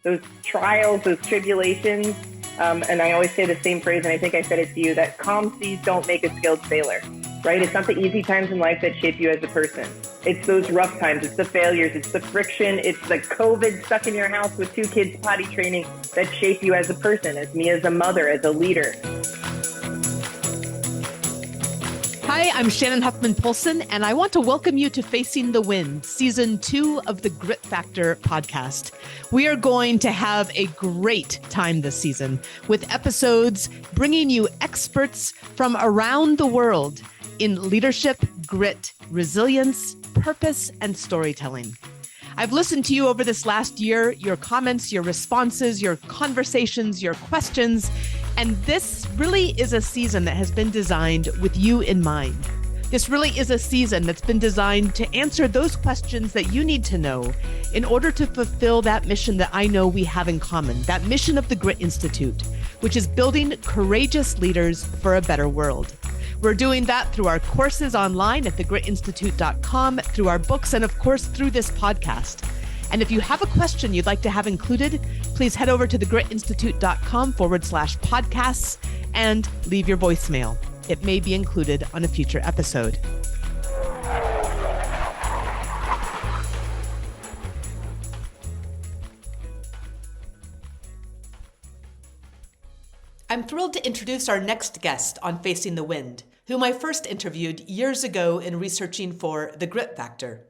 those trials, those tribulations. And I always say the same phrase, and I think I said it to you, that calm seas don't make a skilled sailor, right? It's not the easy times in life that shape you as a person. It's those rough times, it's the failures, it's the friction, it's the COVID stuck in your house with 2 kids potty training that shape you as a person, as me as a mother, as a leader. Hi, I'm Shannon Huffman-Polson, and I want to welcome you to Facing the Wind, Season 2 of the Grit Factor podcast. We are going to have a great time this season with episodes bringing you experts from around the world in leadership, grit, resilience, purpose, and storytelling. I've listened to you over this last year, your comments, your responses, your conversations, your questions, and this really is a season that has been designed with you in mind. This really is a season that's been designed to answer those questions that you need to know in order to fulfill that mission that I know we have in common, that mission of the Grit Institute, which is building courageous leaders for a better world. We're doing that through our courses online at thegritinstitute.com, through our books, and of course, through this podcast. And if you have a question you'd like to have included, please head over to thegritinstitute.com/podcasts and leave your voicemail. It may be included on a future episode. I'm thrilled to introduce our next guest on Facing the Wind, whom I first interviewed years ago in researching for The Grit Factor.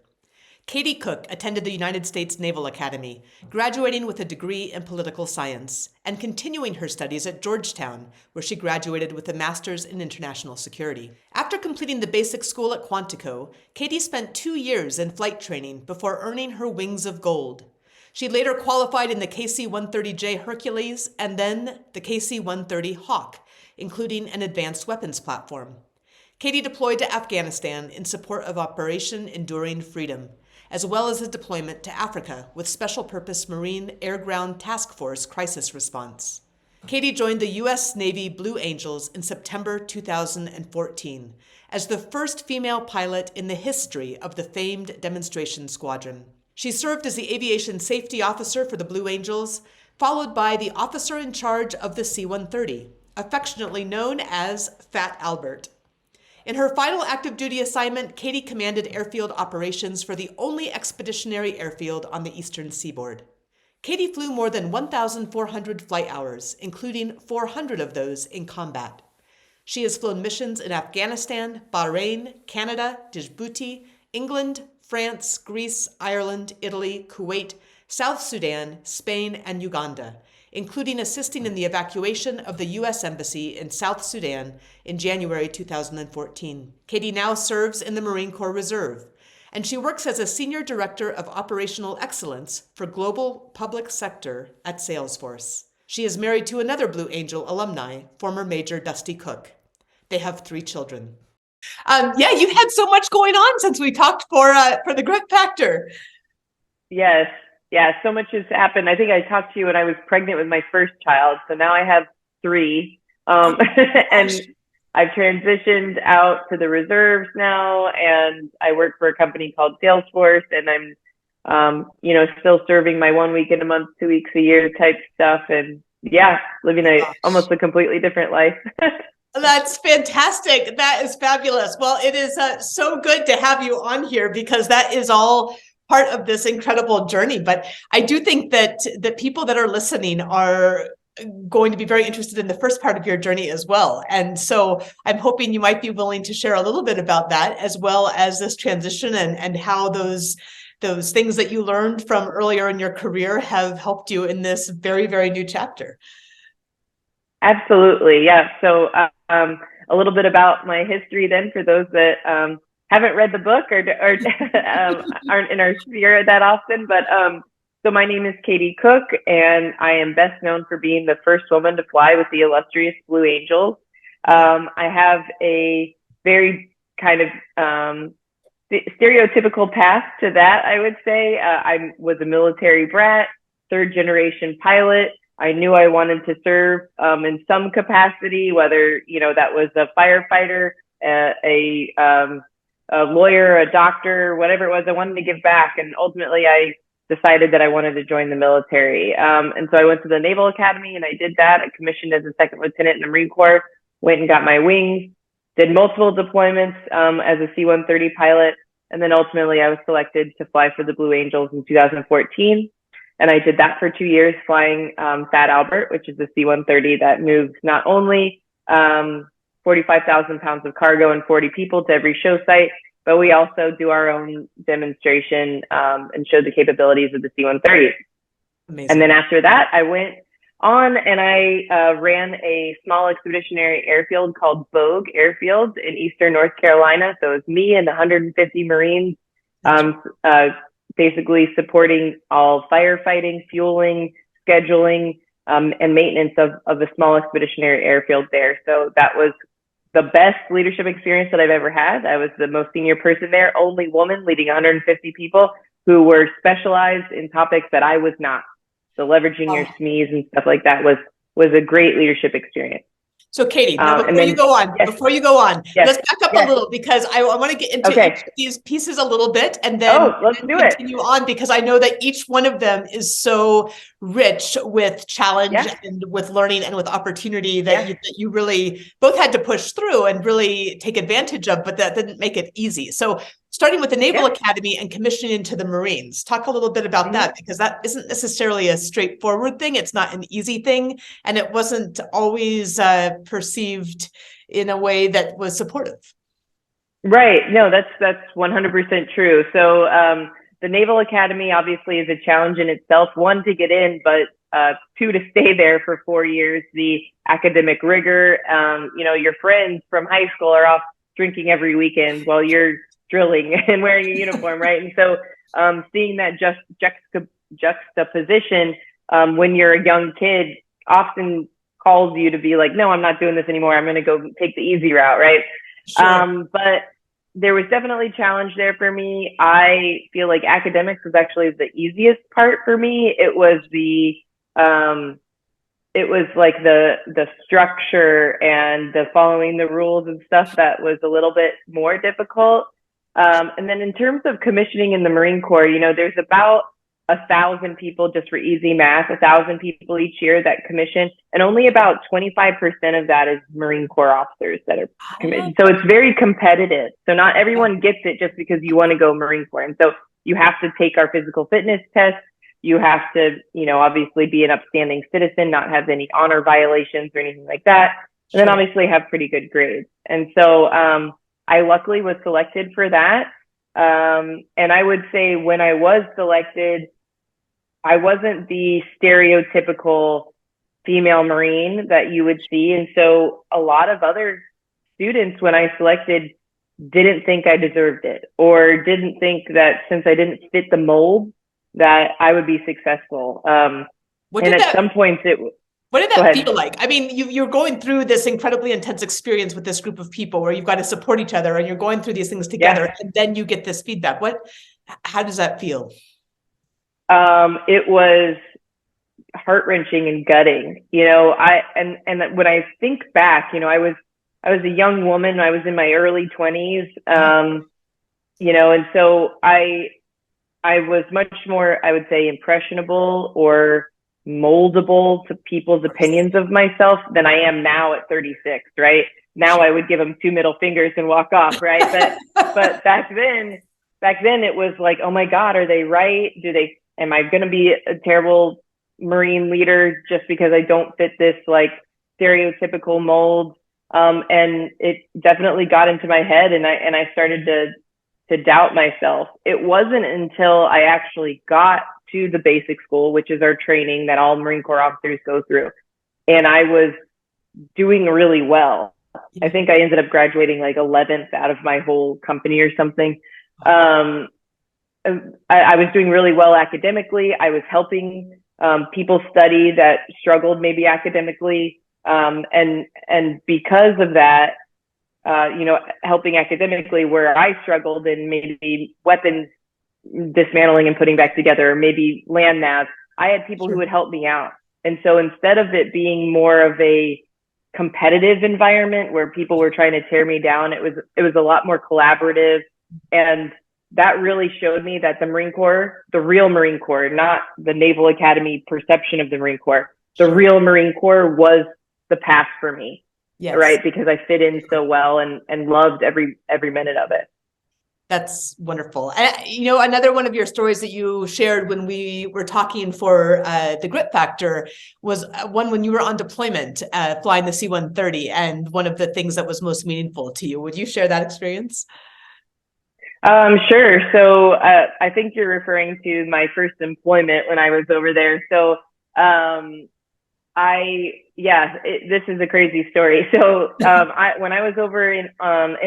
Katie Cook attended the United States Naval Academy, graduating with a degree in political science, and continuing her studies at Georgetown, where she graduated with a master's in international security. After completing the basic school at Quantico, Katie spent 2 years in flight training before earning her wings of gold. She later qualified in the KC-130J Hercules and then the KC-130 Hawk, including an advanced weapons platform. Katie deployed to Afghanistan in support of Operation Enduring Freedom, as well as a deployment to Africa with Special Purpose Marine Air-Ground Task Force Crisis Response. Katie joined the U.S. Navy Blue Angels in September 2014 as the first female pilot in the history of the famed demonstration squadron. She served as the aviation safety officer for the Blue Angels, followed by the officer in charge of the C-130, affectionately known as Fat Albert. In her final active duty assignment, Katie commanded airfield operations for the only expeditionary airfield on the eastern seaboard. Katie flew more than 1,400 flight hours, including 400 of those in combat. She has flown missions in Afghanistan, Bahrain, Canada, Djibouti, England, France, Greece, Ireland, Italy, Kuwait, South Sudan, Spain, and Uganda, including assisting in the evacuation of the U.S. Embassy in South Sudan in January 2014. Katie now serves in the Marine Corps Reserve, and she works as a Senior Director of Operational Excellence for Global Public Sector at Salesforce. She is married to another Blue Angel alumni, former Major Dusty Cook. They have 3 children. You've had so much going on since we talked for the Grit Factor. Yes. Yeah, so much has happened. I think I talked to you when I was pregnant with my first child. So now I have 3. And I've transitioned out to the reserves now, and I work for a company called Salesforce, and I'm, still serving my 1 week in a month, 2 weeks a year type stuff. And yeah, living almost a completely different life. That's fantastic. That is fabulous. Well, it is so good to have you on here because that is all part of this incredible journey. But I do think that the people that are listening are going to be very interested in the first part of your journey as well. And so I'm hoping you might be willing to share a little bit about that, as well as this transition and how those things that you learned from earlier in your career have helped you in this very, very new chapter. Absolutely. Yeah. So a little bit about my history then for those that haven't read the book or aren't in our sphere that often. But so my name is Katie Cook, and I am best known for being the first woman to fly with the illustrious Blue Angels. I have a very kind of stereotypical path to that, I would say. I was a military brat, 3rd generation pilot. I knew I wanted to serve in some capacity, whether, that was a firefighter, a lawyer, a doctor, whatever it was. I wanted to give back. And ultimately, I decided that I wanted to join the military. And so I went to the Naval Academy and I did that. I commissioned as a second lieutenant in the Marine Corps, went and got my wings, did multiple deployments as a C-130 pilot. And then ultimately I was selected to fly for the Blue Angels in 2014. And I did that for 2 years, flying Fat Albert, which is a C-130 that moves not only 45,000 pounds of cargo and 40 people to every show site, but we also do our own demonstration and show the capabilities of the C-130. Amazing. And then after that, I went on and I ran a small expeditionary airfield called Bogue Airfield in eastern North Carolina. So it was me and 150 Marines, basically supporting all firefighting, fueling, scheduling, and maintenance of a small expeditionary airfield there. So that was the best leadership experience that I've ever had. I was the most senior person there, only woman leading 150 people who were specialized in topics that I was not. So leveraging your SMEs and stuff like that was a great leadership experience. So Katie, now before you go on, let's back up a little, because I want to get into these pieces a little bit and then continue on, because I know that each one of them is so rich with challenge and with learning and with opportunity that you really both had to push through and really take advantage of, but that didn't make it easy. So starting with the Naval Academy and commissioning into the Marines, talk a little bit about that, because that isn't necessarily a straightforward thing. It's not an easy thing. And it wasn't always perceived in a way that was supportive. Right. No, that's 100% true. So the Naval Academy obviously is a challenge in itself. One, to get in, but two, to stay there for 4 years. The academic rigor, your friends from high school are off drinking every weekend while you're drilling and wearing a uniform, right? And so seeing that juxtaposition when you're a young kid often calls you to be like, no, I'm not doing this anymore. I'm going to go take the easy route, right? Sure. But there was definitely challenge there for me. I feel like academics was actually the easiest part for me. It was like the structure and the following the rules and stuff that was a little bit more difficult. And then in terms of commissioning in the Marine Corps, there's about 1,000 people, just for easy math, 1,000 people each year that commission, and only about 25% of that is Marine Corps officers that are commissioned. So it's very competitive. So not everyone gets it just because you want to go Marine Corps. And so you have to take our physical fitness test. You have to, obviously be an upstanding citizen, not have any honor violations or anything like that. And then obviously have pretty good grades. And so I luckily was selected for that. And I would say when I was selected, I wasn't the stereotypical female Marine that you would see. And so a lot of other students, when I selected, didn't think I deserved it, or didn't think that since I didn't fit the mold that I would be successful. What did that feel like? I mean, you're going through this incredibly intense experience with this group of people where you've got to support each other and you're going through these things together, and then you get this feedback. How does that feel? It was heart-wrenching and gutting. And when I think back, I was a young woman. I was in my early 20s. And so I was much more, I would say, impressionable or moldable to people's opinions of myself than I am now at 36, right? Now I would give them 2 middle fingers and walk off, right? But back then it was like, oh my God, are they right? Am I going to be a terrible Marine leader just because I don't fit this like stereotypical mold? And it definitely got into my head, and I started to doubt myself. It wasn't until I actually got to the basic school, which is our training that all Marine Corps officers go through, and I was doing really well. I think I ended up graduating like 11th out of my whole company or something. I was doing really well academically. I was helping people study that struggled maybe academically. And because of that, helping academically where I struggled in maybe weapons dismantling and putting back together, or maybe land nav, I had people who would help me out. And so instead of it being more of a competitive environment where people were trying to tear me down, it was a lot more collaborative. And that really showed me that the Marine Corps, the real Marine Corps, not the Naval Academy perception of the Marine Corps, the real Marine Corps was the path for me, right? Because I fit in so well and loved every minute of it. That's wonderful. And, another one of your stories that you shared when we were talking for the Grit Factor was one when you were on deployment, flying the C-130, and one of the things that was most meaningful to you. Would you share that experience? Sure. So I think you're referring to my first employment when I was over there. So this is a crazy story. So when I was over in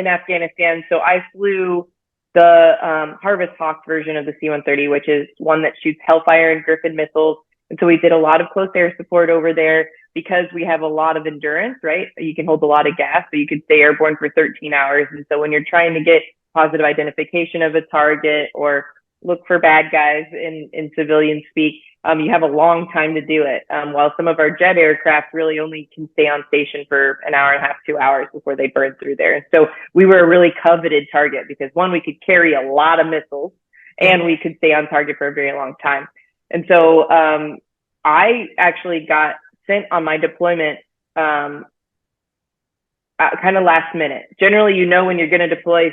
Afghanistan, so I flew the Harvest Hawk version of the C-130, which is one that shoots Hellfire and Griffin missiles. And so we did a lot of close air support over there because we have a lot of endurance, right? You can hold a lot of gas, so you could stay airborne for 13 hours. And so when you're trying to get positive identification of a target or look for bad guys in civilian speak, you have a long time to do it. While some of our jet aircraft really only can stay on station for an hour and a half, 2 hours before they burn through there. And so we were a really coveted target because one, we could carry a lot of missiles and we could stay on target for a very long time. And so I actually got sent on my deployment kind of last minute. Generally, when you're going to deploy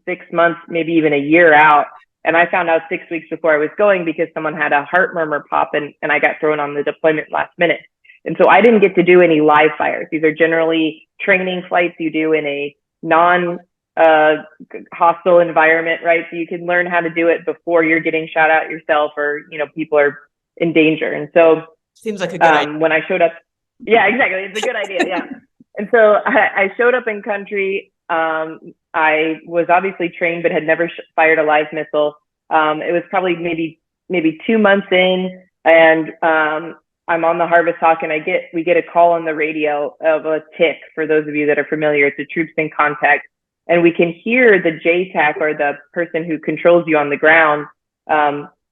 6 months, maybe even a year out. And I found out 6 weeks before I was going because someone had a heart murmur pop and I got thrown on the deployment last minute. And so I didn't get to do any live fires. These are generally training flights you do in a non-hostile environment, right? So you can learn how to do it before you're getting shot at yourself or, people are in danger. And so seems like a good idea. When I showed up, yeah, exactly. It's a good idea. Yeah. And so I showed up in country. I was obviously trained, but had never fired a live missile. It was probably maybe 2 months in, and I'm on the Harvest Hawk, and we get a call on the radio of a TIC. For those of you that are familiar, it's a troops in contact, and we can hear the JTAC, or the person who controls you on the ground.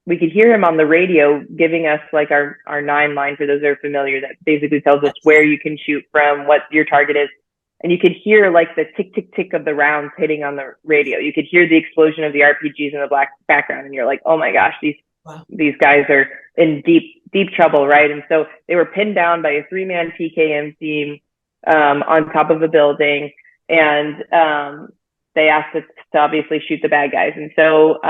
We could hear him on the radio giving us like our 9 line, for those that are familiar, that basically tells us where you can shoot from, what your target is. And you could hear like the tick, tick, tick of the rounds hitting on the radio. You could hear the explosion of the RPGs in the background. And you're like, oh my gosh, these guys are in deep trouble, right? And so they were pinned down by a 3-man PKM team on top of a building. And they asked us to obviously shoot the bad guys. And so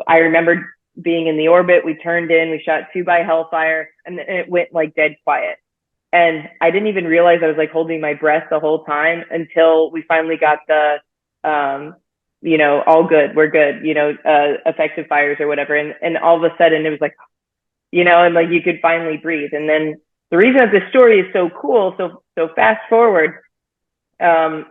I remembered being in the orbit. We turned in, we shot 2 by Hellfire, and it went like dead quiet. And I didn't even realize I was like holding my breath the whole time until we finally got the, all good, we're good, effective fires or whatever. And all of a sudden it was like, and like you could finally breathe. And then the reason that this story is so cool, so fast forward, on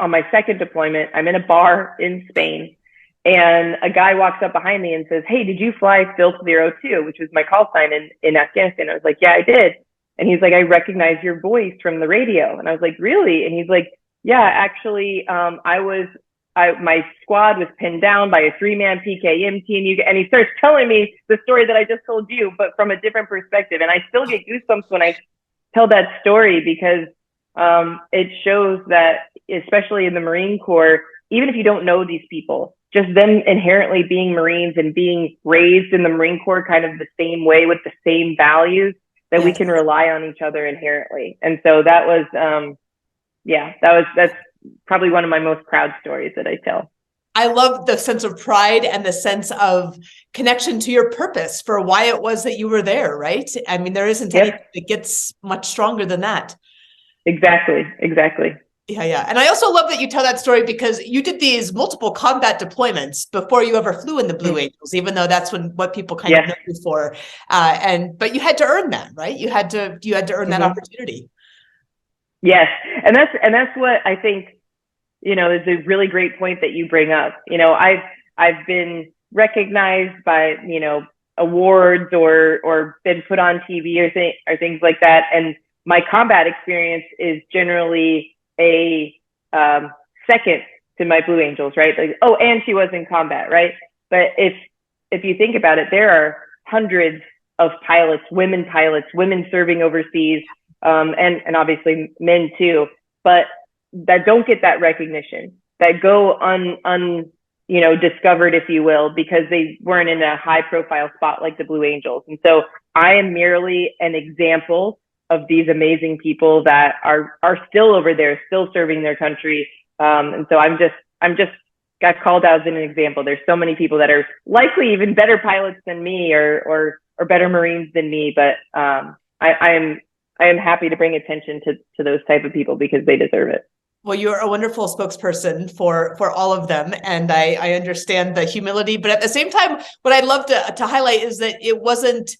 my second deployment, I'm in a bar in Spain, and a guy walks up behind me and says, "Hey, did you fly Phil 02, which was my call sign in Afghanistan?" I was like, "Yeah, I did." And he's like, "I recognize your voice from the radio." And I was like, "Really?" And he's like, "Yeah, actually, my squad was pinned down by a 3-man PKM team." And he starts telling me the story that I just told you, but from a different perspective. And I still get goosebumps when I tell that story because it shows that, especially in the Marine Corps, even if you don't know these people, just them inherently being Marines and being raised in the Marine Corps kind of the same way with the same values, that we can rely on each other inherently. And so that was, that's probably one of my most proud stories that I tell. I love the sense of pride and the sense of connection to your purpose for why it was that you were there, right? I mean, there isn't anything that gets much stronger than that. Exactly. Yeah. And I also love that you tell that story because you did these multiple combat deployments before you ever flew in the Blue Angels, even though that's what people kind of know you for. But you had to earn that, right? You had to earn that opportunity. Yes. And that's what I think, is a really great point that you bring up. I've been recognized by, awards or been put on TV or things like that. And my combat experience is generally a second to my Blue Angels, right? Like, oh, and she was in combat, right? But if you think about it, there are hundreds of women serving overseas, and obviously men too, but that don't get that recognition, that go discovered, if you will, because they weren't in a high profile spot like the Blue Angels. And so I am merely an example of these amazing people that are still over there, still serving their country. And so I'm just got called out as an example. There's so many people that are likely even better pilots than me or better Marines than me. But I am happy to bring attention to those type of people because they deserve it. Well, you're a wonderful spokesperson for all of them, and I understand the humility. But at the same time, what I'd love to highlight is that it wasn't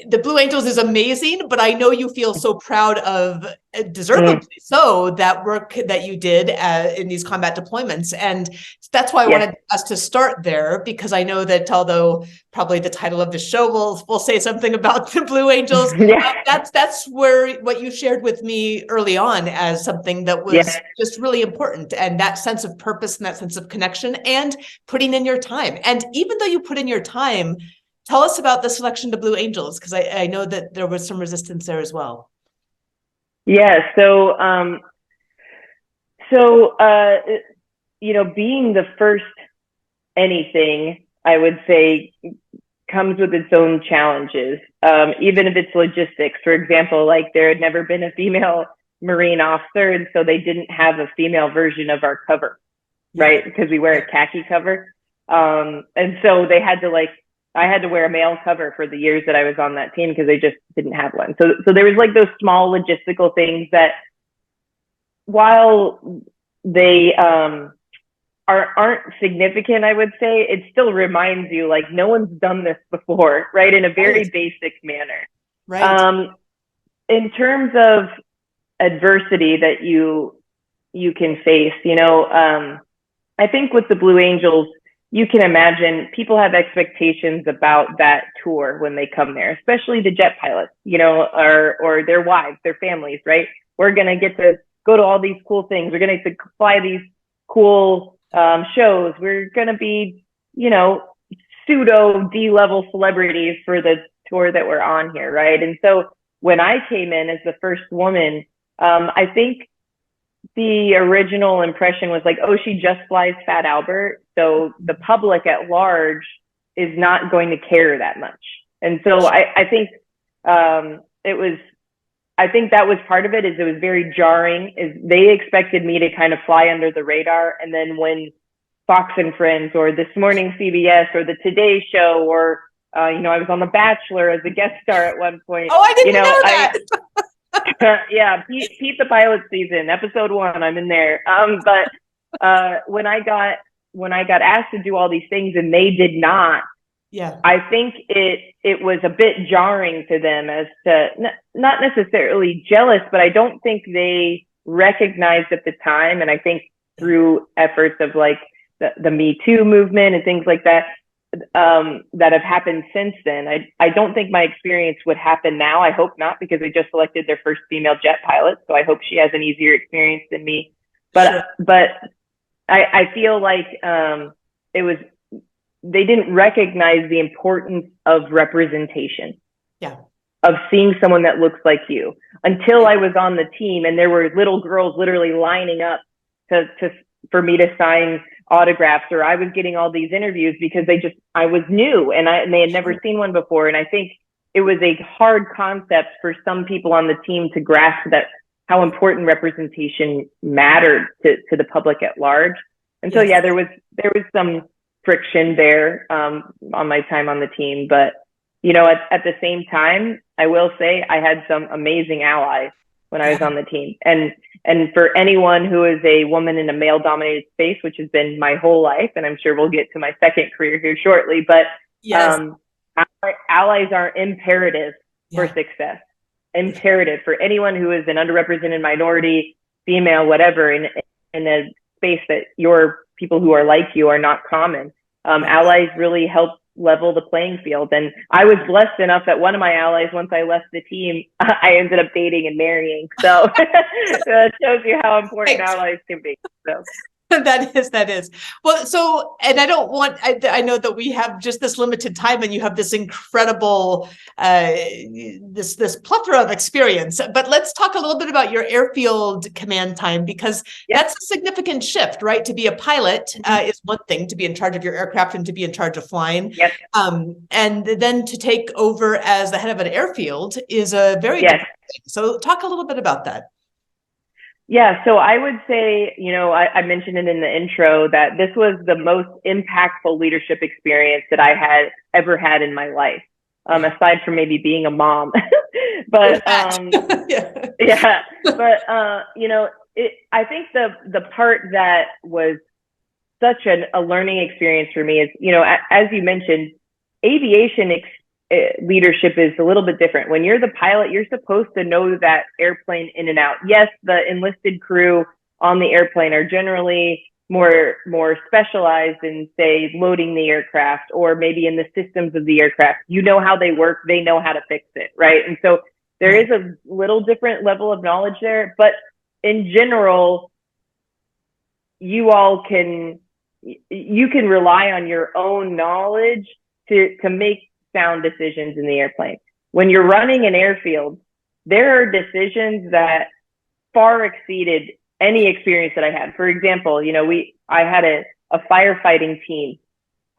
the Blue Angels is amazing, but I know you feel so proud of, deservedly so, that work that you did in these combat deployments. And that's why I wanted us to start there, because I know that although probably the title of the show will say something about the Blue Angels, that's where what you shared with me early on as something that was just really important. And that sense of purpose and that sense of connection and putting in your time. And even though you put in your time, tell us about the selection to Blue Angels, because I know that there was some resistance there as well. Yeah. So, being the first anything, I would say, comes with its own challenges, even if it's logistics. For example, like there had never been a female Marine officer, and so they didn't have a female version of our cover, right? Because we wear a khaki cover. And so they had to I had to wear a male cover for the years that I was on that team because they just didn't have one. So there was those small logistical things that, while they aren't significant, I would say, it still reminds you no one's done this before, right? In a very basic manner. Right. In terms of adversity that you can face, I think with the Blue Angels, you can imagine people have expectations about that tour when they come there, especially the jet pilots, or their wives, their families, right? We're going to get to go to all these cool things. We're going to fly these cool shows. We're going to be, pseudo D-level celebrities for the tour that we're on here, right? And so when I came in as the first woman, I think the original impression was she just flies Fat Albert. So the public at large is not going to care that much. And so I think I think that was part of it. Is it was very jarring. Is they expected me to kind of fly under the radar. And then when Fox and Friends or This Morning CBS or the Today Show or, I was on The Bachelor as a guest star at one point. Oh, I didn't know that. Pete the Pilot season, episode 1, I'm in there. But when I got asked to do all these things and they did not, I think it was a bit jarring to them, as to not necessarily jealous, but I don't think they recognized at the time. And I think through efforts of the Me Too movement and things like that, that have happened since then, I don't think my experience would happen now. I hope not, because they just selected their first female jet pilot. So I hope she has an easier experience than me. But I feel they didn't recognize the importance of representation. Of seeing someone that looks like you, until I was on the team and there were little girls literally lining up for me to sign autographs, or I was getting all these interviews because I was new and they had never seen one before. And I think it was a hard concept for some people on the team to grasp that, how important representation mattered to the public at large. And so, there was some friction there, on my time on the team. But, at the same time, I will say I had some amazing allies when I was on the team. And for anyone who is a woman in a male dominated space, which has been my whole life, and I'm sure we'll get to my second career here shortly, but allies are imperative for success. Imperative for anyone who is an underrepresented minority, female, whatever, in a space that your people who are like you are not common. Allies really help level the playing field. And I was blessed enough that one of my allies, once I left the team, I ended up dating and marrying. So that shows you how important allies can be. So. That is. Well, so, and I know that we have just this limited time and you have this incredible, this plethora of experience, but let's talk a little bit about your airfield command time, because that's a significant shift, right? To be a pilot is one thing, to be in charge of your aircraft and to be in charge of flying. Yep. And then to take over as the head of an airfield is a very different thing. So talk a little bit about that. Yeah, so I would say, I mentioned it in the intro that this was the most impactful leadership experience that I had ever had in my life, aside from maybe being a mom. But I think the part that was such a learning experience for me is, as you mentioned, aviation leadership is a little bit different. When you're the pilot, you're supposed to know that airplane in and out. Yes, the enlisted crew on the airplane are generally more specialized in, say, loading the aircraft or maybe in the systems of the aircraft. You know how they work, they know how to fix it, right? And so there is a little different level of knowledge there, but in general, you can rely on your own knowledge to make sound decisions in the airplane. When you're running an airfield, there are decisions that far exceeded any experience that I had. For example, I had a firefighting team.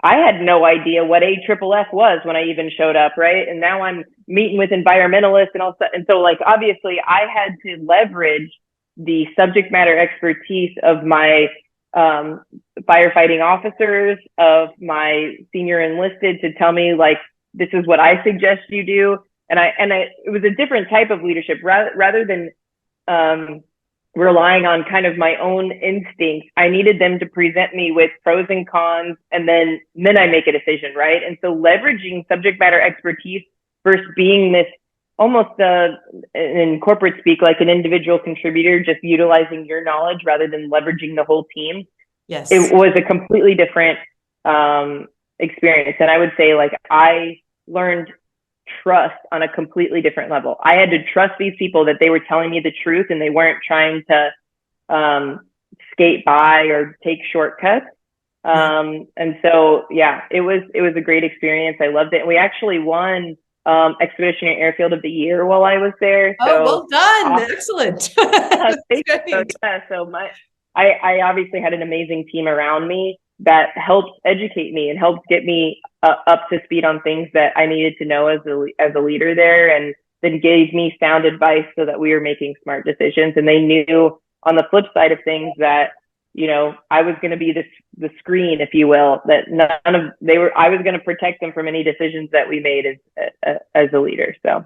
I had no idea what AFFF was when I even showed up, right? And now I'm meeting with environmentalists and all that. And so, obviously, I had to leverage the subject matter expertise of my firefighting officers, of my senior enlisted, to tell me, this is what I suggest you do. And it was a different type of leadership rather than relying on kind of my own instincts. I needed them to present me with pros and cons, and then I make a decision, right? And so leveraging subject matter expertise versus being this almost in corporate speak, like an individual contributor, just utilizing your knowledge rather than leveraging the whole team. Yes. It was a completely different experience. And I would say I learned trust on a completely different level. I had to trust these people that they were telling me the truth and they weren't trying to skate by or take shortcuts. And so, it was a great experience. I loved it. And we actually won Expeditionary Airfield of the Year while I was there. So well done. Excellent. I obviously had an amazing team around me that helped educate me and helped get me up to speed on things that I needed to know as a leader there, and then gave me sound advice so that we were making smart decisions. And they knew on the flip side of things that, I was going to be the screen, if you will, that I was going to protect them from any decisions that we made as a leader. So.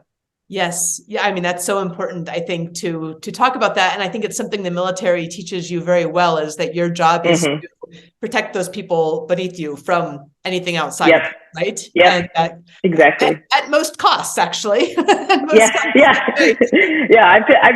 Yes. Yeah. I mean, that's so important, I think, to talk about that. And I think it's something the military teaches you very well, is that your job is to protect those people beneath you from anything outside, right? Yeah, exactly. At most costs, actually. I've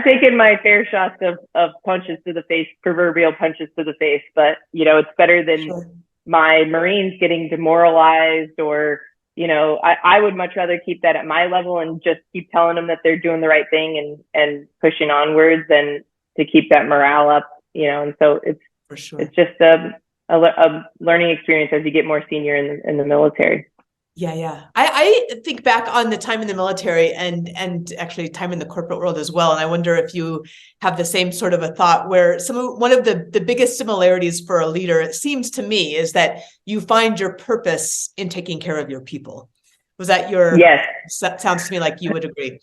taken my fair shots of punches to the face, proverbial punches to the face, but, it's better than my Marines getting demoralized or, I would much rather keep that at my level and just keep telling them that they're doing the right thing and pushing onwards than to keep that morale up, and so it's just a learning experience as you get more senior in the military. Yeah. I think back on the time in the military and actually time in the corporate world as well. And I wonder if you have the same sort of a thought where one of the biggest similarities for a leader, it seems to me, is that you find your purpose in taking care of your people. Was that your... Yes. Sounds to me like you would agree.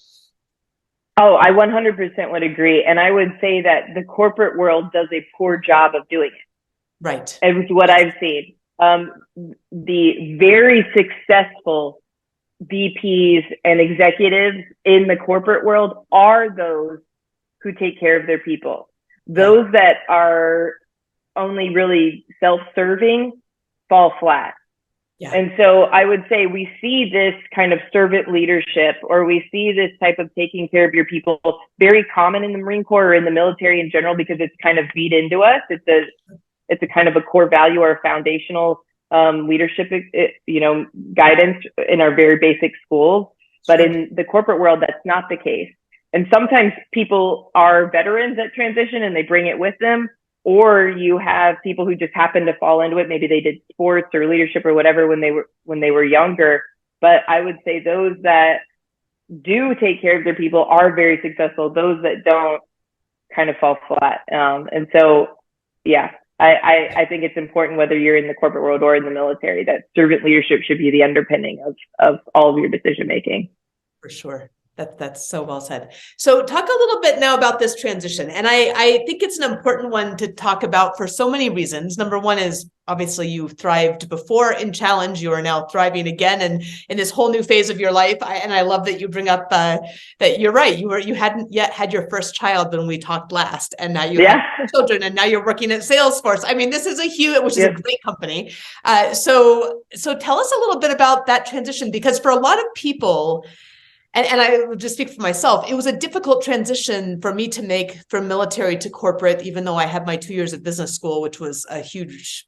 Oh, I 100% would agree. And I would say that the corporate world does a poor job of doing it. Right. It's what I've seen. The very successful VPs and executives in the corporate world are those who take care of their people. Those that are only really self-serving fall flat. Yeah. And so I would say we see this kind of servant leadership, or we see this type of taking care of your people very common in the Marine Corps or in the military in general, because it's kind of beat into us. It's a kind of a core value or a foundational leadership, guidance in our very basic schools. But in the corporate world, that's not the case. And sometimes people are veterans at transition and they bring it with them. or you have people who just happen to fall into it. Maybe they did sports or leadership or whatever when they were younger. But I would say those that do take care of their people are very successful. Those that don't kind of fall flat. And so, yeah, I think it's important, whether you're in the corporate world or in the military, that servant leadership should be the underpinning of all of your decision making. For sure. That's so well said. So talk a little bit now about this transition. And I think it's an important one to talk about for so many reasons. Number one is obviously you thrived before in challenge. You are now thriving again and in this whole new phase of your life. And I love that you bring up that you're right. You hadn't yet had your first child when we talked last, and now you have children, and now you're working at Salesforce. I mean, this is which is a great company. So tell us a little bit about that transition, because for a lot of people, and I will just speak for myself, it was a difficult transition for me to make from military to corporate, even though I had my 2 years at business school, which was a huge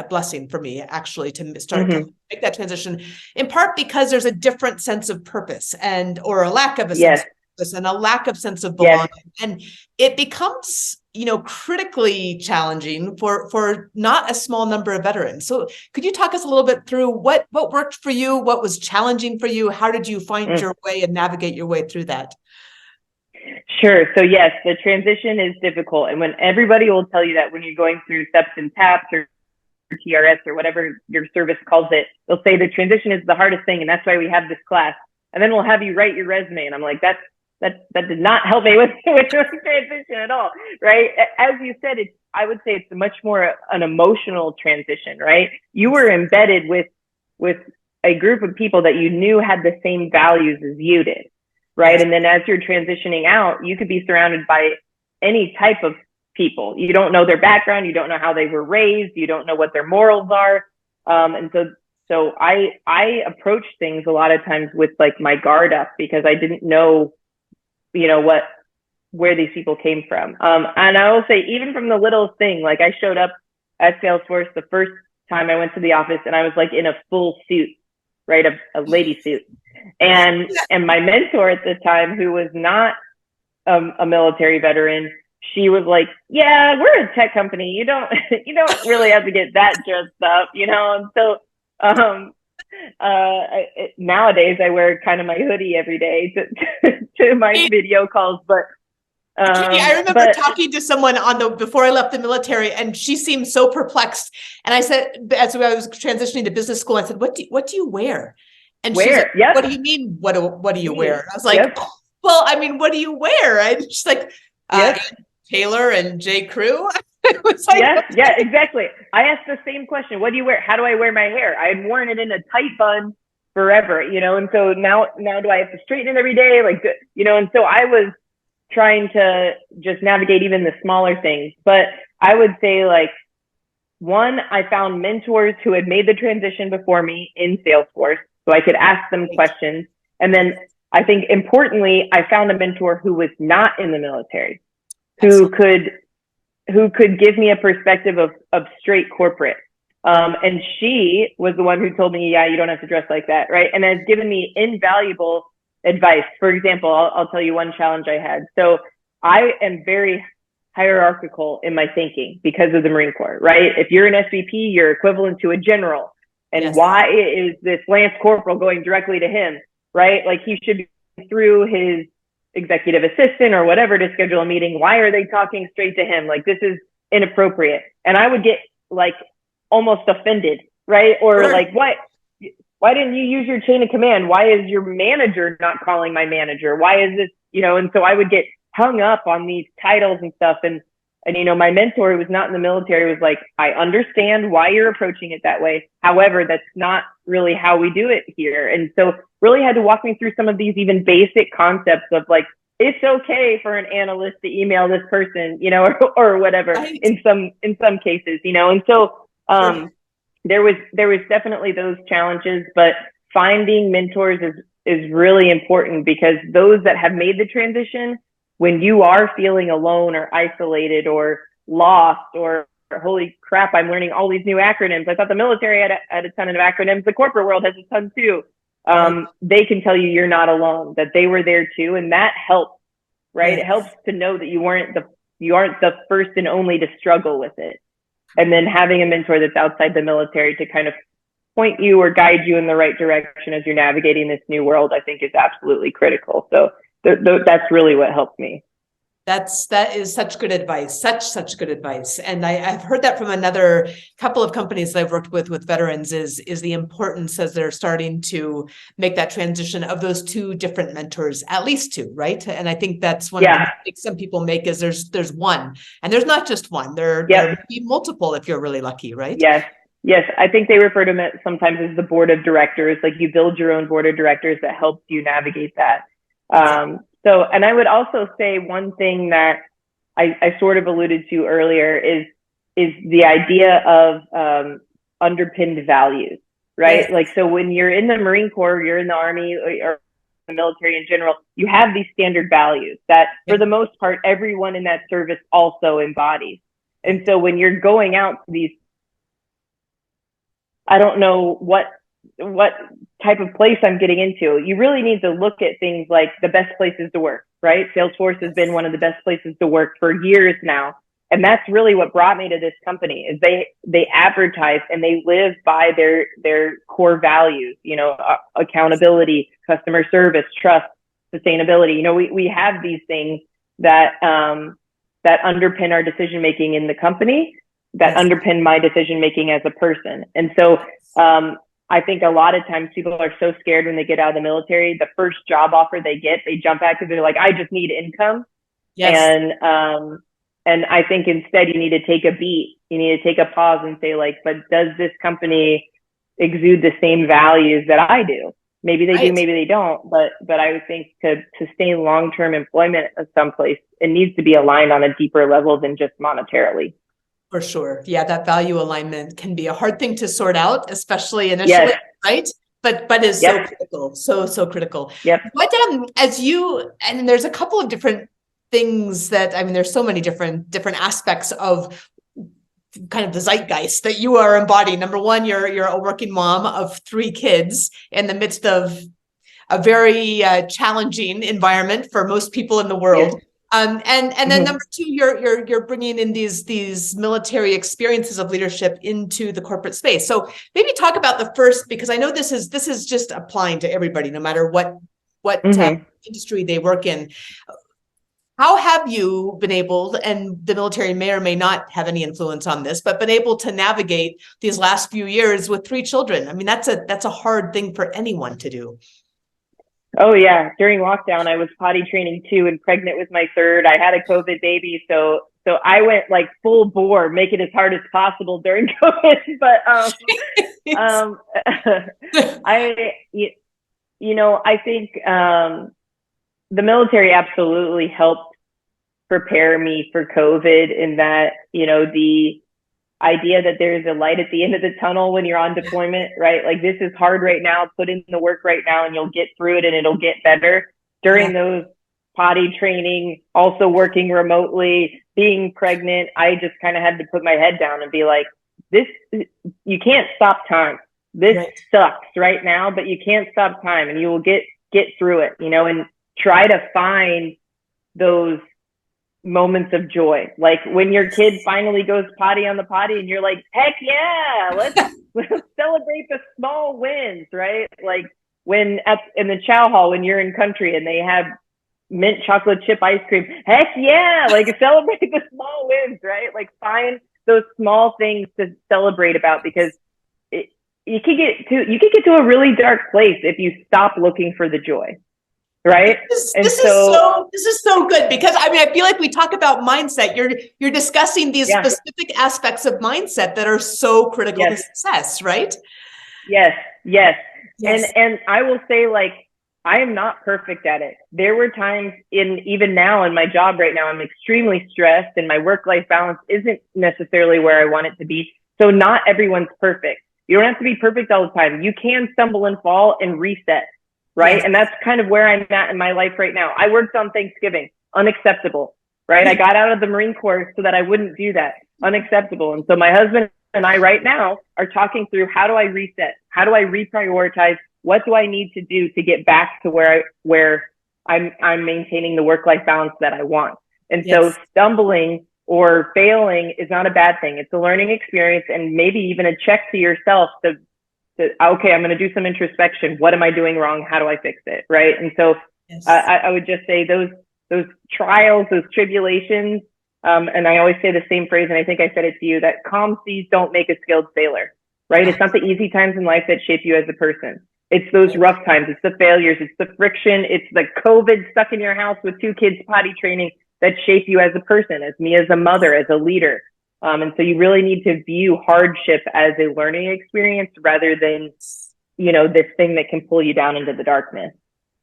blessing for me, actually, to start to make that transition, in part because there's a different sense of purpose or a lack of a sense of purpose and a lack of sense of belonging. And it becomes, critically challenging for not a small number of veterans. So could you talk us a little bit through what worked for you? What was challenging for you? How did you find your way and navigate your way through that? Sure. So yes, the transition is difficult. And when everybody will tell you that when you're going through SEPs and TAPs or TRS or whatever your service calls it, they'll say the transition is the hardest thing, and that's why we have this class. And then we'll have you write your resume. And I'm like, that did not help me with transition at all, right? As you said, I would say it's much more an emotional transition, right? You were embedded with a group of people that you knew had the same values as you did, right? And then as you're transitioning out, you could be surrounded by any type of people. You don't know their background. You don't know how they were raised. You don't know what their morals are. And so I approach things a lot of times with like my guard up, because I didn't know where these people came from. And I will say, even from the littlest thing, like I showed up at Salesforce the first time I went to the office, and I was like in a full suit, right? A lady suit. And my mentor at the time, who was not a military veteran, she was like, yeah, we're a tech company. You don't really have to get that dressed up, And so, nowadays I wear kind of my hoodie every day to my video calls, but I remember talking to someone before I left the military, and she seemed so perplexed. And I said, as I was transitioning to business school, I said, what do you wear? And she's like, what do you mean? What do you wear? And I was like, well, I mean, what do you wear? And she's like, Taylor and J. Crew. Like, yeah, exactly. I asked the same question. What do you wear? How do I wear my hair? I had worn it in a tight bun forever, and so now do I have to straighten it every day? And so I was trying to just navigate even the smaller things. But I would say, like, one, I found mentors who had made the transition before me in Salesforce, so I could ask them questions. And then I think importantly, I found a mentor who was not in the military, who could give me a perspective of straight corporate. And she was the one who told me, yeah, you don't have to dress like that, right? And has given me invaluable advice. For example, I'll tell you one challenge I had. So I am very hierarchical in my thinking because of the Marine Corps, right? If you're an SVP, you're equivalent to a general. And why is this Lance Corporal going directly to him, right? Like, he should be through his executive assistant or whatever to schedule a meeting. Why are they talking straight to him? Like, this is inappropriate. And I would get like almost offended, right? Or like, why didn't you use your chain of command? Why is your manager not calling my manager? Why is this, and so I would get hung up on these titles and stuff. And my mentor, who was not in the military, was like, I understand why you're approaching it that way. However, that's not really how we do it here. And so really had to walk me through some of these even basic concepts of like, it's okay for an analyst to email this person, or whatever, right, in some cases, and so there was definitely those challenges, but finding mentors is really important, because those that have made the transition, when you are feeling alone or isolated or lost or holy crap, I'm learning all these new acronyms. I thought the military had a ton of acronyms. The corporate world has a ton too. They can tell you you're not alone, that they were there too. And that helps, right? Yes. It helps to know that you weren't You aren't the first and only to struggle with it. And then having a mentor that's outside the military to kind of point you or guide you in the right direction as you're navigating this new world, I think is absolutely critical. So that's really what helped me. That is such good advice, such good advice. And I've heard that from another couple of companies that I've worked with veterans is the importance as they're starting to make that transition of those two different mentors, at least two, right? And I think that's one of the mistakes some people make is there's one, and there's not just one. There may be multiple if you're really lucky, right? Yes. I think they refer to them sometimes as the board of directors. Like you build your own board of directors that helps you navigate that. So, and I would also say one thing that I sort of alluded to earlier is the idea of underpinned values, right? Yes. Like, so when you're in the Marine Corps, you're in the Army or the military in general, you have these standard values that for the most part, everyone in that service also embodies. And so when you're going out to these, I don't know what type of place I'm getting into, you really need to look at things like the best places to work, right? Salesforce has been one of the best places to work for years now. And that's really what brought me to this company is they advertise and they live by their core values, you know, accountability, customer service, trust, sustainability. You know, we have these things that underpin our decision-making in the company, that underpin my decision-making as a person. And so, I think a lot of times people are so scared when they get out of the military, the first job offer they get, they jump at because they're like, I just need income. Yes. And I think instead you need to take a beat. You need to take a pause and say like, but does this company exude the same values that I do? Maybe they do, maybe they don't. But I would think to sustain long-term employment at some place, it needs to be aligned on a deeper level than just monetarily. For sure. Yeah, that value alignment can be a hard thing to sort out, especially initially, right? But is so critical, so critical. But as you, and there's a couple of different things that, I mean, there's so many different aspects of kind of the zeitgeist that you are embodying. Number one, you're a working mom of 3 kids in the midst of a very challenging environment for most people in the world. And then number 2, you're bringing in these military experiences of leadership into the corporate space. So maybe talk about the first, because I know this is just applying to everybody, no matter what industry they work in. How have you been able, and the military may or may not have any influence on this, but been able to navigate these last few years with 3 children? I mean, that's a hard thing for anyone to do. Oh yeah. During lockdown, I was potty training 2 and pregnant with my 3rd. I had a COVID baby. So I went like full bore, make it as hard as possible during COVID. But, I think, the military absolutely helped prepare me for COVID in that, you know, the idea that there's a light at the end of the tunnel when you're on deployment, right? Like this is hard right now, put in the work right now and you'll get through it and it'll get better. During those potty training, also working remotely, being pregnant, I just kind of had to put my head down and be like, you can't stop time. This sucks right now, but you can't stop time and you will get through it, you know, and try to find those moments of joy. Like when your kid finally goes potty on the potty and you're like, heck yeah, let's celebrate the small wins, right? Like when in the chow hall, when you're in country and they have mint chocolate chip ice cream, heck yeah, like celebrate the small wins, right? Like find those small things to celebrate about, because you could get to a really dark place if you stop looking for the joy. Right. This is so good, because I mean, I feel like we talk about mindset. You're discussing these specific aspects of mindset that are so critical to success, right? Yes. And I will say, like, I am not perfect at it. There were times even now in my job right now, I'm extremely stressed and my work-life balance isn't necessarily where I want it to be. So not everyone's perfect. You don't have to be perfect all the time. You can stumble and fall and reset. Right. And that's kind of where I'm at in my life right now. I worked on Thanksgiving. Unacceptable. Right. I got out of the Marine Corps so that I wouldn't do that. Unacceptable. And so my husband and I right now are talking through, how do I reset? How do I reprioritize? What do I need to do to get back to where I'm maintaining the work-life balance that I want? And so Yes. stumbling or failing is not a bad thing. It's a learning experience, and maybe even a check to yourself to okay, I'm going to do some introspection. What am I doing wrong? How do I fix it? Right. And so Yes. I would just say those trials, those tribulations, and I always say the same phrase, and I think I said it to you, that calm seas don't make a skilled sailor, right? It's not the easy times in life that shape you as a person. It's those rough times. It's the failures. It's the friction. It's the COVID stuck in your house with 2 kids potty training that shape you as a person, as me as a mother, as a leader. And so you really need to view hardship as a learning experience rather than, this thing that can pull you down into the darkness.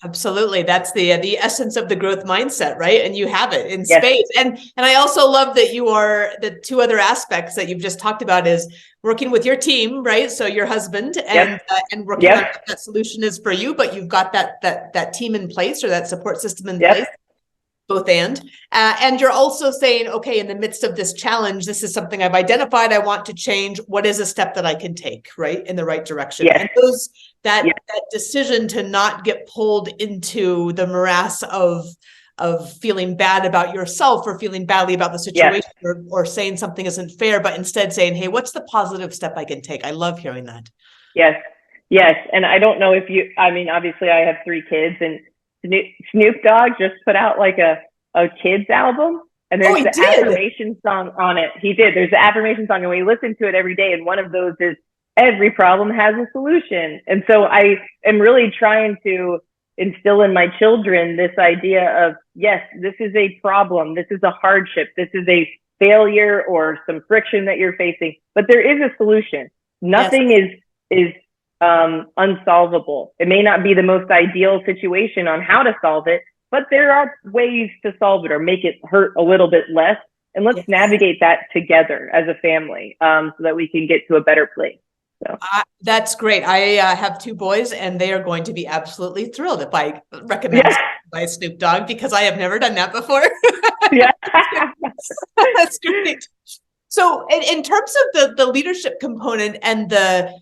Absolutely. That's the essence of the growth mindset, right? And you have it in Yes. spades. And I also love that you are, the 2 other aspects that you've just talked about is working with your team, right? So your husband and working on what that solution is for you, but you've got that team in place, or that support system in place. Both and you're also saying, okay, in the midst of this challenge, this is something I've identified, I want to change. What is a step that I can take, right, in the right direction? Yes. And that decision to not get pulled into the morass of feeling bad about yourself, or feeling badly about the situation, or saying something isn't fair, but instead saying, hey, what's the positive step I can take? I love hearing that. Yes. And I don't know if obviously I have 3 kids, and Snoop Dogg just put out like a kids album, and there's the affirmation song on it. He did. There's the affirmation song, and we listen to it every day. And one of those is, every problem has a solution. And so I am really trying to instill in my children this idea of, yes, this is a problem. This is a hardship. This is a failure or some friction that you're facing, but there is a solution. Nothing is unsolvable. It may not be the most ideal situation on how to solve it, but there are ways to solve it or make it hurt a little bit less. And let's navigate that together as a family, so that we can get to a better place. So that's great. I have 2 boys, and they are going to be absolutely thrilled if I recommend by Snoop Dogg, because I have never done that before. That's great. So in terms of the leadership component and the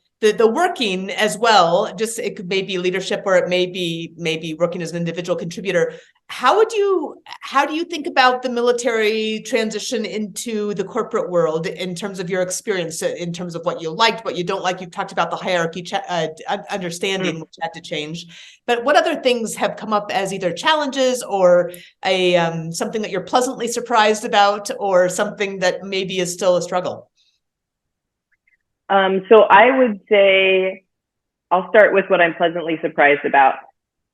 working as well, just it could maybe leadership, or it may be working as an individual contributor. How do you think about the military transition into the corporate world in terms of your experience, in terms of what you liked, what you don't like? You've talked about the hierarchy understanding, which had to change. But what other things have come up as either challenges, or something that you're pleasantly surprised about, or something that maybe is still a struggle? So I would say, I'll start with what I'm pleasantly surprised about.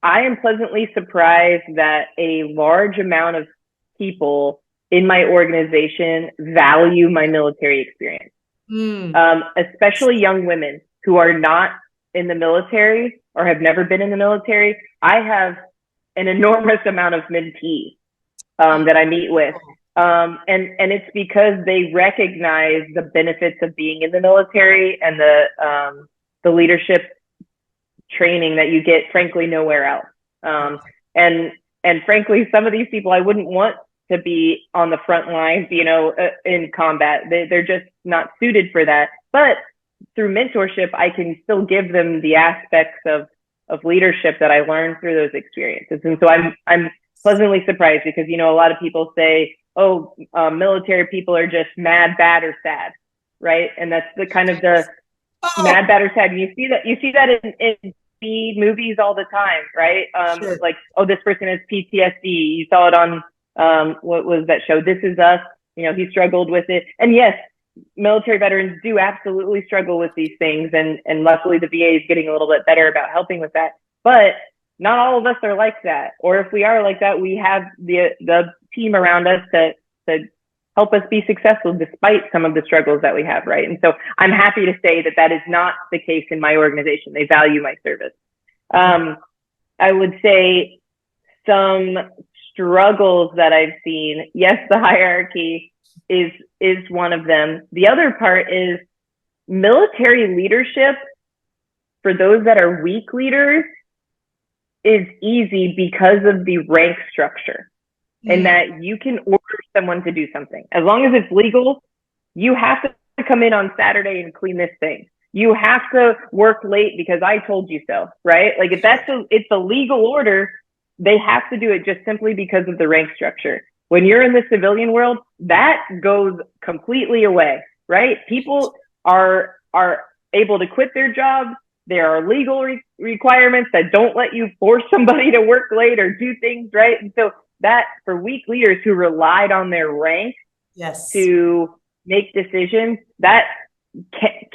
I am pleasantly surprised that a large amount of people in my organization value my military experience, especially young women who are not in the military or have never been in the military. I have an enormous amount of mentees that I meet with. And it's because they recognize the benefits of being in the military and the leadership training that you get, frankly, nowhere else. And frankly, some of these people, I wouldn't want to be on the front lines, in combat. They're just not suited for that. But through mentorship, I can still give them the aspects of leadership that I learned through those experiences. And so I'm pleasantly surprised, because, a lot of people say, military people are just mad, bad, or sad, right? And that's the kind of the mad, bad, or sad. And you see that in movies all the time, right? Like, this person has PTSD. You saw it on what was that show? This Is Us. He struggled with it. And yes, military veterans do absolutely struggle with these things, and luckily the VA is getting a little bit better about helping with that. But not all of us are like that. Or if we are like that, we have the team around us to help us be successful despite some of the struggles that we have, right? And so I'm happy to say that is not the case in my organization. They value my service. I would say some struggles that I've seen, yes, the hierarchy is one of them. The other part is military leadership, for those that are weak leaders, is easy because of the rank structure, and that you can order someone to do something. As long as it's legal, you have to come in on Saturday and clean this thing. You have to work late because I told you so, right? Like, if it's a legal order, they have to do it just simply because of the rank structure. When you're in the civilian world, that goes completely away, right? People are able to quit their jobs. There are legal requirements that don't let you force somebody to work late or do things, right? And so that, for weak leaders who relied on their rank to make decisions, that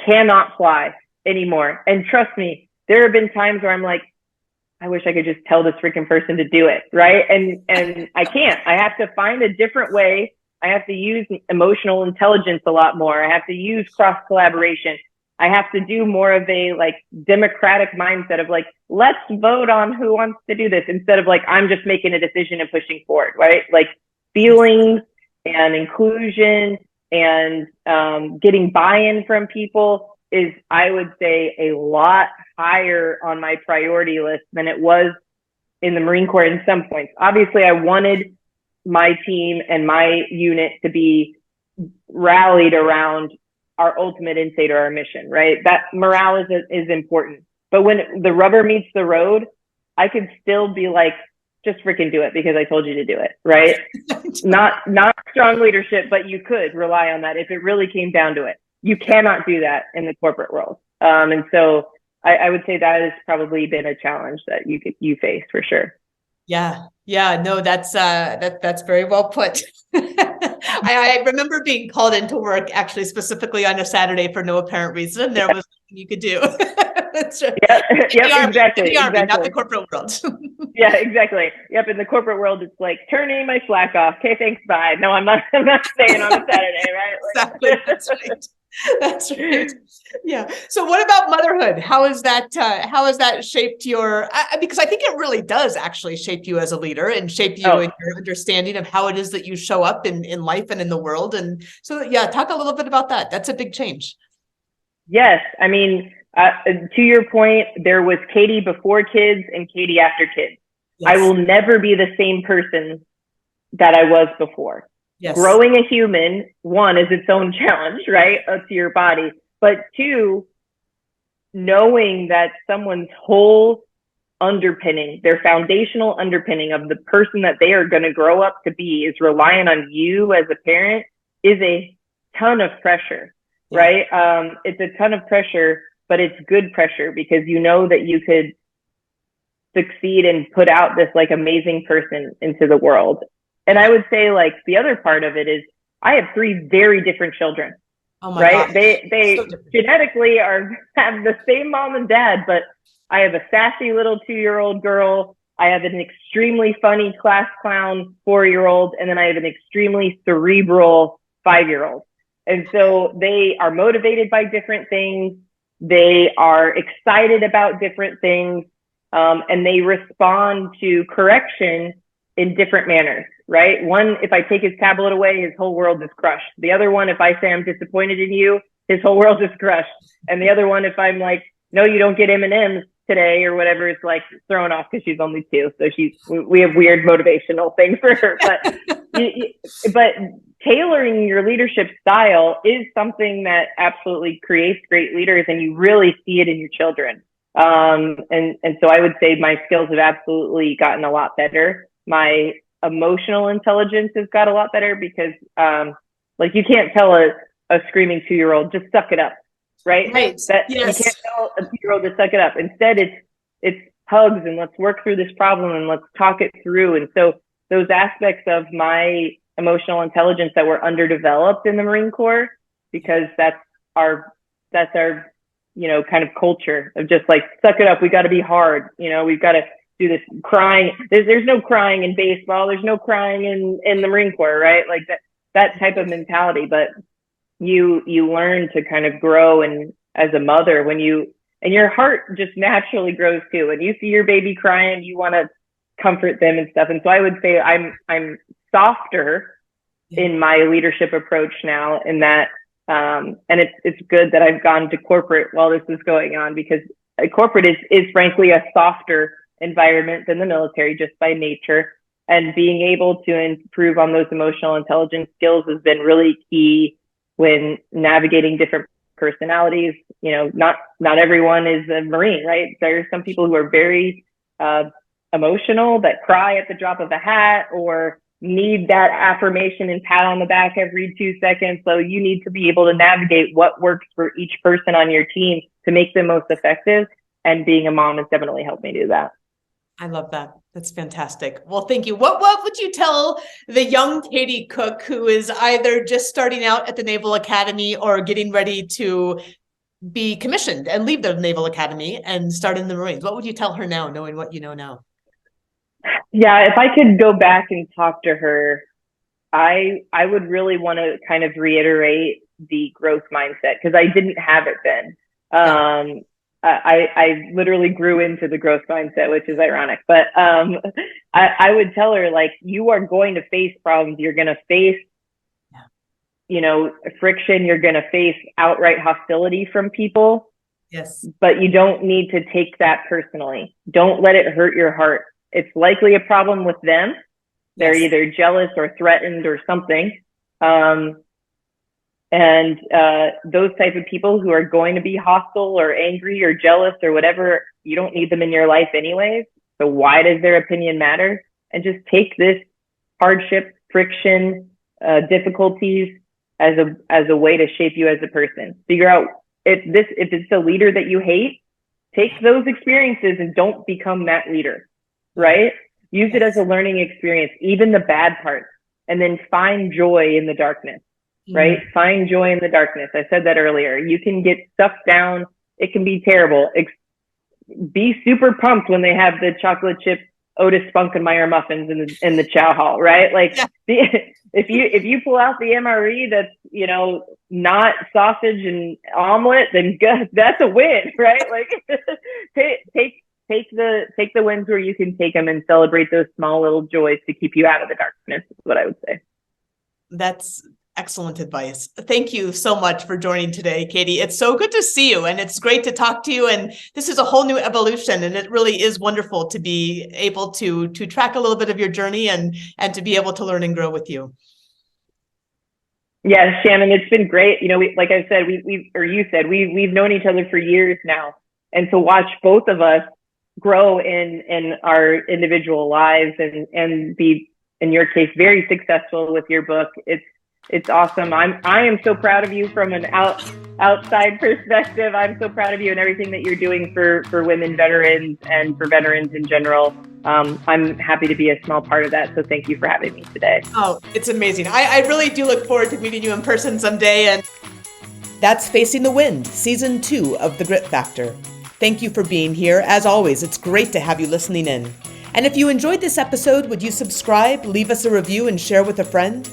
cannot fly anymore. And trust me, there have been times where I'm like, I wish I could just tell this freaking person to do it, right? And I can't. I have to find a different way. I have to use emotional intelligence a lot more. I have to use cross collaboration. I have to do more of a like democratic mindset of like, let's vote on who wants to do this, instead of like, I'm just making a decision and pushing forward, right? Like feelings and inclusion and getting buy-in from people is, I would say, a lot higher on my priority list than it was in the Marine Corps in some points. Obviously, I wanted my team and my unit to be rallied around our ultimate insight or our mission, right? That morale is important. But when the rubber meets the road, I could still be like, just freaking do it because I told you to do it, right? Not strong leadership, but you could rely on that if it really came down to it. You cannot do that in the corporate world. And so I would say that has probably been a challenge that you face for sure. Yeah. No, that's very well put. I remember being called into work actually specifically on a Saturday for no apparent reason. There was nothing you could do. That's right. Yep, exactly. The Army, not the corporate world. Yeah, exactly. Yep, in the corporate world, it's like, turning my slack off. Okay, thanks, bye. No, I'm not staying on a Saturday, right? Exactly. That's right. That's right. Yeah. So what about motherhood? How has that shaped your, because I think it really does actually shape you as a leader and shape you in your understanding of how it is that you show up in life and in the world. And so, yeah, talk a little bit about that. That's a big change. Yes. I mean, to your point, there was Katie before kids and Katie after kids. Yes. I will never be the same person that I was before. Yes. Growing a human, one, is its own challenge, right, to your body. But two, knowing that someone's whole underpinning, their foundational underpinning of the person that they are going to grow up to be is relying on you as a parent is a ton of pressure, right? It's a ton of pressure, but it's good pressure because you know that you could succeed and put out this like amazing person into the world. And I would say like the other part of it is I have 3 very different children. Oh my God. They so genetically have the same mom and dad, but I have a sassy little 2-year-old girl. I have an extremely funny class clown 4-year-old, and then I have an extremely cerebral 5-year-old. And so they are motivated by different things. They are excited about different things, and they respond to correction in different manners, right? One, if I take his tablet away, his whole world is crushed. The other one, if I say I'm disappointed in you, his whole world is crushed. And the other one, if I'm like, no, you don't get M&Ms today or whatever, it's like thrown off because she's only 2. So we have weird motivational things for her. But tailoring your leadership style is something that absolutely creates great leaders, and you really see it in your children. And so I would say my skills have absolutely gotten a lot better. My emotional intelligence has got a lot better because, like, you can't tell a screaming 2-year-old, just suck it up, right? Right. You can't tell a 2-year-old to suck it up. Instead, it's hugs and let's work through this problem and let's talk it through. And so those aspects of my emotional intelligence that were underdeveloped in the Marine Corps, because that's our kind of culture of just like, suck it up. We got to be hard. We've got to do this crying. There's no crying in baseball. There's no crying in the Marine Corps, right? Like that type of mentality. But you learn to kind of grow, and as a mother, and your heart just naturally grows too. When you see your baby crying, you want to comfort them and stuff. And so I would say I'm softer in my leadership approach now, in that, and it's good that I've gone to corporate while this is going on, because corporate is frankly a softer environment than the military just by nature. And being able to improve on those emotional intelligence skills has been really key when navigating different personalities. Not everyone is a Marine, right? There are some people who are very emotional, that cry at the drop of a hat, or need that affirmation and pat on the back every 2 seconds. So you need to be able to navigate what works for each person on your team to make them most effective. And being a mom has definitely helped me do that. I love that. That's fantastic. Well, thank you. What would you tell the young Katie Cook who is either just starting out at the Naval Academy or getting ready to be commissioned and leave the Naval Academy and start in the Marines? What would you tell her now, knowing what you know now? Yeah, if I could go back and talk to her, I would really want to kind of reiterate the growth mindset, because I didn't have it then. I literally grew into the growth mindset, which is ironic. But I would tell her, like, you are going to face problems. You're going to face, friction. You're going to face outright hostility from people. Yes. But you don't need to take that personally. Don't let it hurt your heart. It's likely a problem with them. They're either jealous or threatened or something. And those type of people who are going to be hostile or angry or jealous or whatever, you don't need them in your life anyways. So why does their opinion matter? And just take this hardship, friction, difficulties as a way to shape you as a person. Figure out if it's a leader that you hate, take those experiences and don't become that leader, right? Use it as a learning experience, even the bad parts, and then find joy in the darkness. Right? Find joy in the darkness. I said that earlier. You can get stuffed down. It can be terrible. Be super pumped when they have the chocolate chip Otis Spunkenmeyer muffins in the chow hall, right? Like, if you pull out the MRE that's, not sausage and omelet, then that's a win, right? Like, take the wins where you can take them and celebrate those small little joys to keep you out of the darkness, is what I would say. That's excellent advice. Thank you so much for joining today, Katie. It's so good to see you, and it's great to talk to you. And this is a whole new evolution, and it really is wonderful to be able to track a little bit of your journey and to be able to learn and grow with you. Yeah, Shannon, it's been great. Like I said, we've known each other for years now, and to watch both of us grow in our individual lives and be, in your case, very successful with your book. It's awesome. I am so proud of you from an outside perspective. I'm so proud of you and everything that you're doing for women veterans and for veterans in general. I'm happy to be a small part of that. So thank you for having me today. Oh, it's amazing. I really do look forward to meeting you in person someday. And that's Facing the Wind, Season 2 of The Grit Factor. Thank you for being here. As always, it's great to have you listening in. And if you enjoyed this episode, would you subscribe, leave us a review, and share with a friend?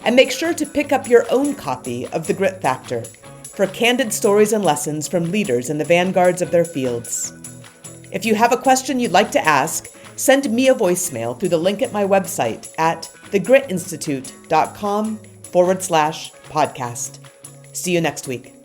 And make sure to pick up your own copy of The Grit Factor for candid stories and lessons from leaders in the vanguards of their fields. If you have a question you'd like to ask, send me a voicemail through the link at my website at thegritinstitute.com/podcast. See you next week.